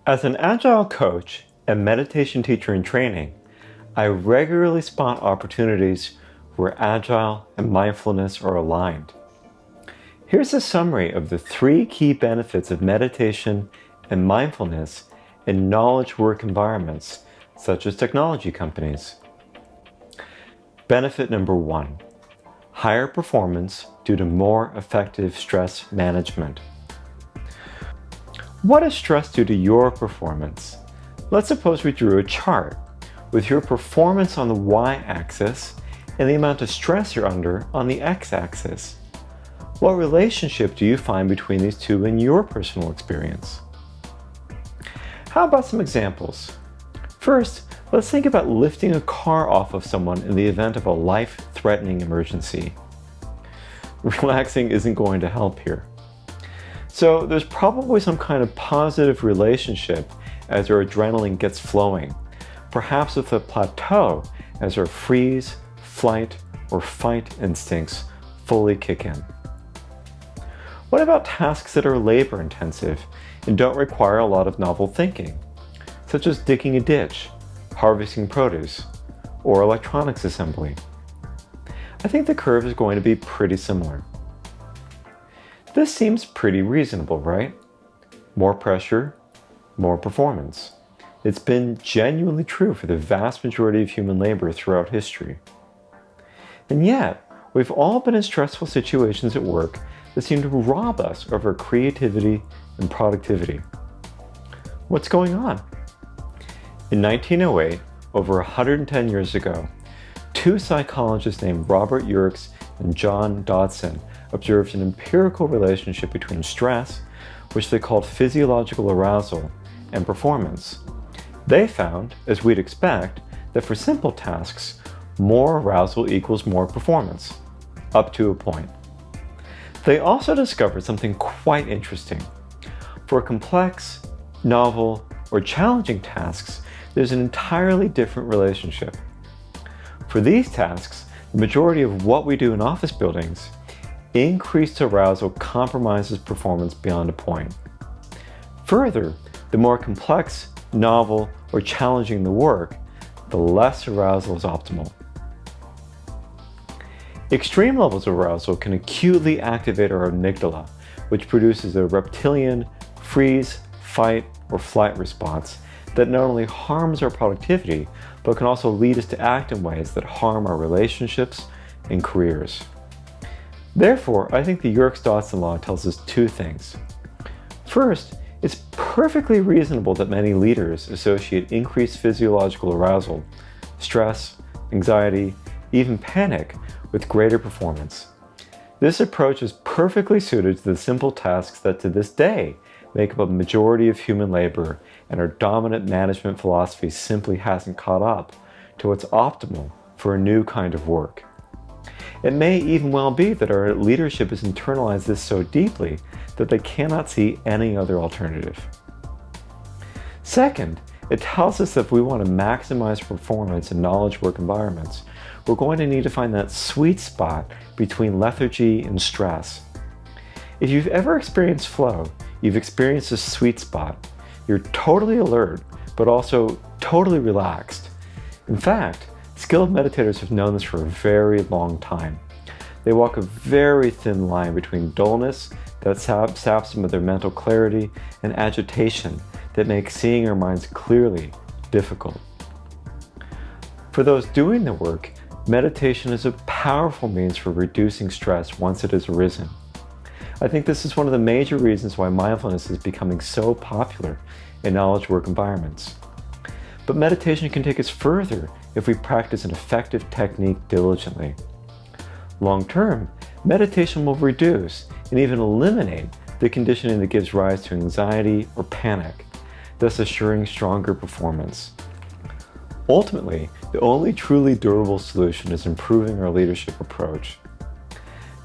As an agile coach and meditation teacher in training, I regularly spot opportunities where agile and mindfulness are aligned. Here's a summary of the 3 key benefits of meditation and mindfulness in knowledge work environments, such as technology companies. Benefit number 1, higher performance due to more effective stress management. What does stress do to your performance? Let's suppose we drew a chart with your performance on the y-axis and the amount of stress you're under on the x-axis. What relationship do you find between these two in your personal experience? How about some examples? First, let's think about lifting a car off of someone in the event of a life-threatening emergency. Relaxing isn't going to help here. So there's probably some kind of positive relationship as our adrenaline gets flowing, perhaps with a plateau as our freeze, flight, or fight instincts fully kick in. What about tasks that are labor-intensive and don't require a lot of novel thinking, such as digging a ditch, harvesting produce, or electronics assembly? I think the curve is going to be pretty similar. This seems pretty reasonable, right? More pressure, more performance. It's been genuinely true for the vast majority of human labor throughout history. And yet, we've all been in stressful situations at work that seem to rob us of our creativity and productivity. What's going on? In 1908, over 110 years ago, 2 psychologists named Robert Yerkes and John Dodson observed an empirical relationship between stress, which they called physiological arousal, and performance. They found, as we'd expect, that for simple tasks, more arousal equals more performance, up to a point. They also discovered something quite interesting. For complex, novel, or challenging tasks, there's an entirely different relationship. For these tasks, the majority of what we do in office buildings, increased arousal compromises performance beyond a point. Further, the more complex, novel, or challenging the work, the less arousal is optimal. Extreme levels of arousal can acutely activate our amygdala, which produces a reptilian freeze, fight, or flight response that not only harms our productivity, but can also lead us to act in ways that harm our relationships and careers. Therefore, I think the yerkes-dodson law tells us 2 things. First, it's perfectly reasonable that many leaders associate increased physiological arousal, stress, anxiety, even panic with greater performance. This approach is perfectly suited to the simple tasks that to this day make up a majority of human labor, and our dominant management philosophy simply hasn't caught up to what's optimal for a new kind of work. It may even well be that our leadership has internalized this so deeply that they cannot see any other alternative. Second, it tells us that if we want to maximize performance in knowledge work environments, we're going to need to find that sweet spot between lethargy and stress. If you've ever experienced flow, you've experienced this sweet spot. You're totally alert, but also totally relaxed. In fact, skilled meditators have known this for a very long time. They walk a very thin line between dullness that saps some of their mental clarity and agitation that makes seeing our minds clearly difficult. For those doing the work, meditation is a powerful means for reducing stress once it has arisen. I think this is one of the major reasons why mindfulness is becoming so popular in knowledge work environments. But meditation can take us further if we practice an effective technique diligently. Long term, meditation will reduce and even eliminate the conditioning that gives rise to anxiety or panic, thus assuring stronger performance. Ultimately, the only truly durable solution is improving our leadership approach.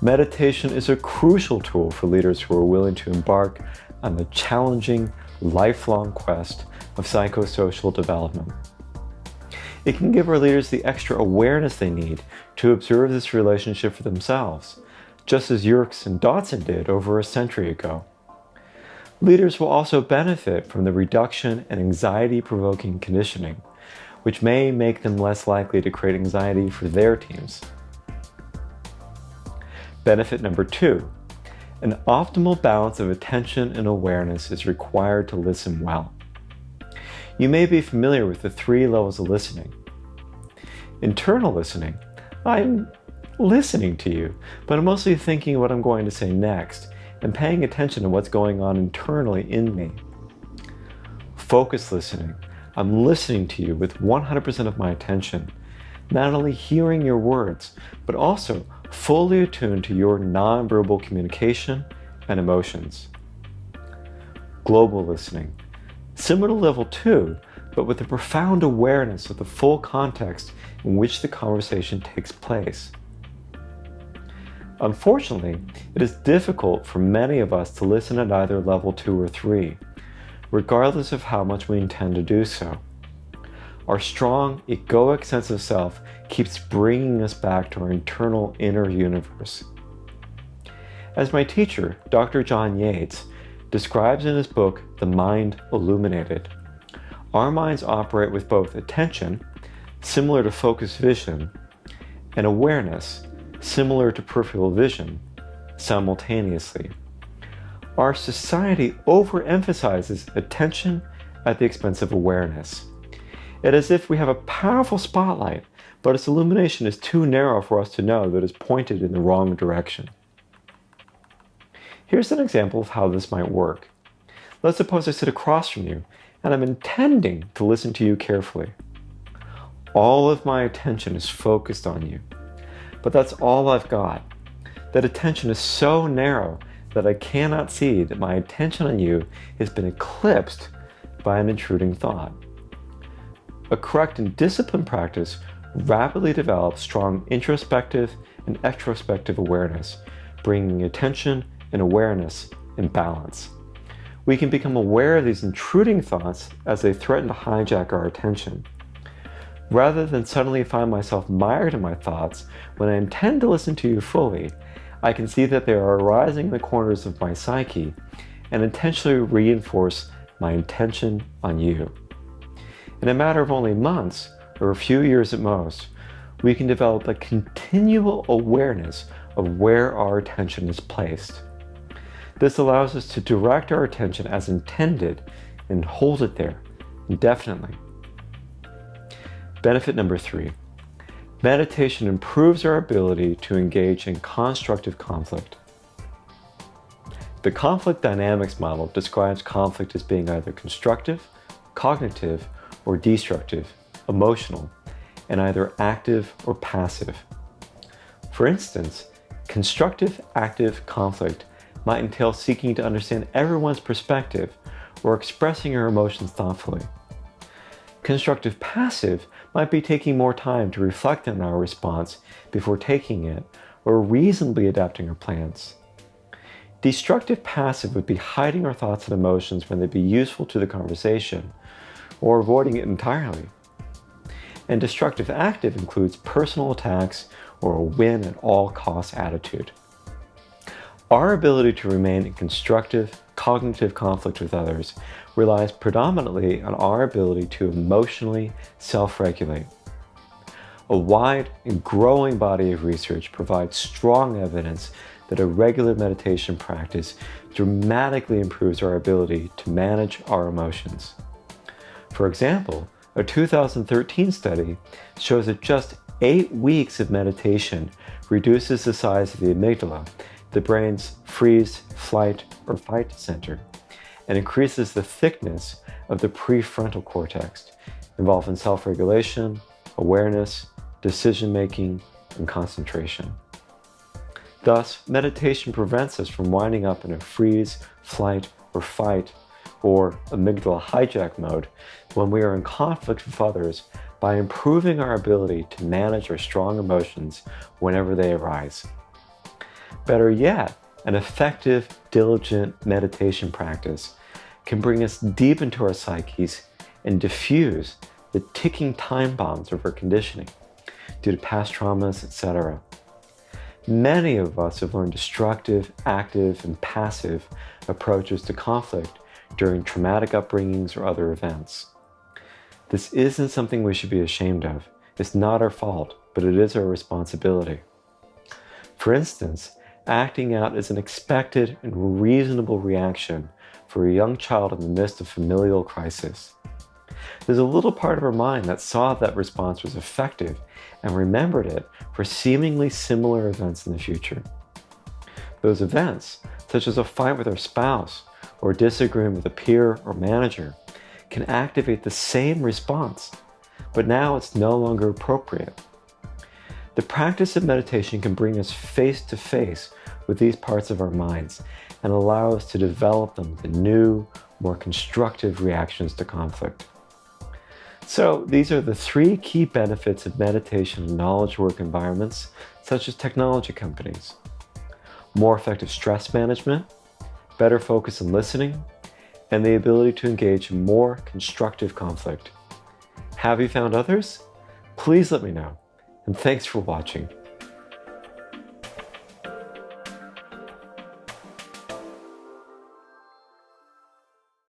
Meditation is a crucial tool for leaders who are willing to embark on the challenging, lifelong quest of psychosocial development. It can give our leaders the extra awareness they need to observe this relationship for themselves, just as Yerkes and Dodson did over a century ago. Leaders will also benefit from the reduction in anxiety-provoking conditioning, which may make them less likely to create anxiety for their teams. Benefit number 2, an optimal balance of attention and awareness is required to listen well. You may be familiar with the 3 levels of listening. Internal listening. I'm listening to you, but I'm mostly thinking what I'm going to say next and paying attention to what's going on internally in me. Focused listening. I'm listening to you with 100% of my attention, not only hearing your words, but also fully attuned to your nonverbal communication and emotions. Global listening. Similar to level 2, but with a profound awareness of the full context in which the conversation takes place. Unfortunately, it is difficult for many of us to listen at either level 2 or 3, regardless of how much we intend to do so. Our strong, egoic sense of self keeps bringing us back to our internal inner universe. As my teacher, Dr. John Yates, describes in his book, The Mind Illuminated, our minds operate with both attention, similar to focused vision, and awareness, similar to peripheral vision, simultaneously. Our society overemphasizes attention at the expense of awareness. It is as if we have a powerful spotlight, but its illumination is too narrow for us to know that it's pointed in the wrong direction. Here's an example of how this might work. Let's suppose I sit across from you, and I'm intending to listen to you carefully. All of my attention is focused on you, but that's all I've got. That attention is so narrow that I cannot see that my attention on you has been eclipsed by an intruding thought. A correct and disciplined practice rapidly develops strong introspective and extrospective awareness, bringing attention and awareness in balance. We can become aware of these intruding thoughts as they threaten to hijack our attention. Rather than suddenly find myself mired in my thoughts when I intend to listen to you fully, I can see that they are arising in the corners of my psyche and intentionally reinforce my intention on you. In a matter of only months, or a few years at most, we can develop a continual awareness of where our attention is placed. This allows us to direct our attention as intended and hold it there indefinitely. Benefit number 3. Meditation improves our ability to engage in constructive conflict. The conflict dynamics model describes conflict as being either constructive, cognitive, or destructive, emotional, and either active or passive. For instance, constructive active conflict might entail seeking to understand everyone's perspective or expressing your emotions thoughtfully. Constructive passive might be taking more time to reflect on our response before taking it or reasonably adapting our plans. Destructive passive would be hiding our thoughts and emotions when they'd be useful to the conversation or avoiding it entirely. And destructive active includes personal attacks or a win at all costs attitude. Our ability to remain in constructive, cognitive conflict with others relies predominantly on our ability to emotionally self-regulate. A wide and growing body of research provides strong evidence that a regular meditation practice dramatically improves our ability to manage our emotions. For example, a 2013 study shows that just 8 weeks of meditation reduces the size of the amygdala, the brain's freeze, flight, or fight center, and increases the thickness of the prefrontal cortex, involved in self-regulation, awareness, decision-making, and concentration. Thus, meditation prevents us from winding up in a freeze, flight, or fight, or amygdala hijack mode when we are in conflict with others by improving our ability to manage our strong emotions whenever they arise. Better yet, an effective, diligent meditation practice can bring us deep into our psyches and diffuse the ticking time bombs of our conditioning due to past traumas, etc. Many of us have learned destructive, active, and passive approaches to conflict during traumatic upbringings or other events. This isn't something we should be ashamed of. It's not our fault, but it is our responsibility. For instance, acting out is an expected and reasonable reaction for a young child in the midst of familial crisis. There's a little part of our mind that saw that response was effective and remembered it for seemingly similar events in the future. Those events, such as a fight with our spouse or disagreeing with a peer or manager, can activate the same response, but now it's no longer appropriate. The practice of meditation can bring us face to face with these parts of our minds and allow us to develop them into new, more constructive reactions to conflict. So these are the 3 key benefits of meditation in knowledge work environments, such as technology companies: more effective stress management, better focus and listening, and the ability to engage in more constructive conflict. Have you found others? Please let me know, and thanks for watching.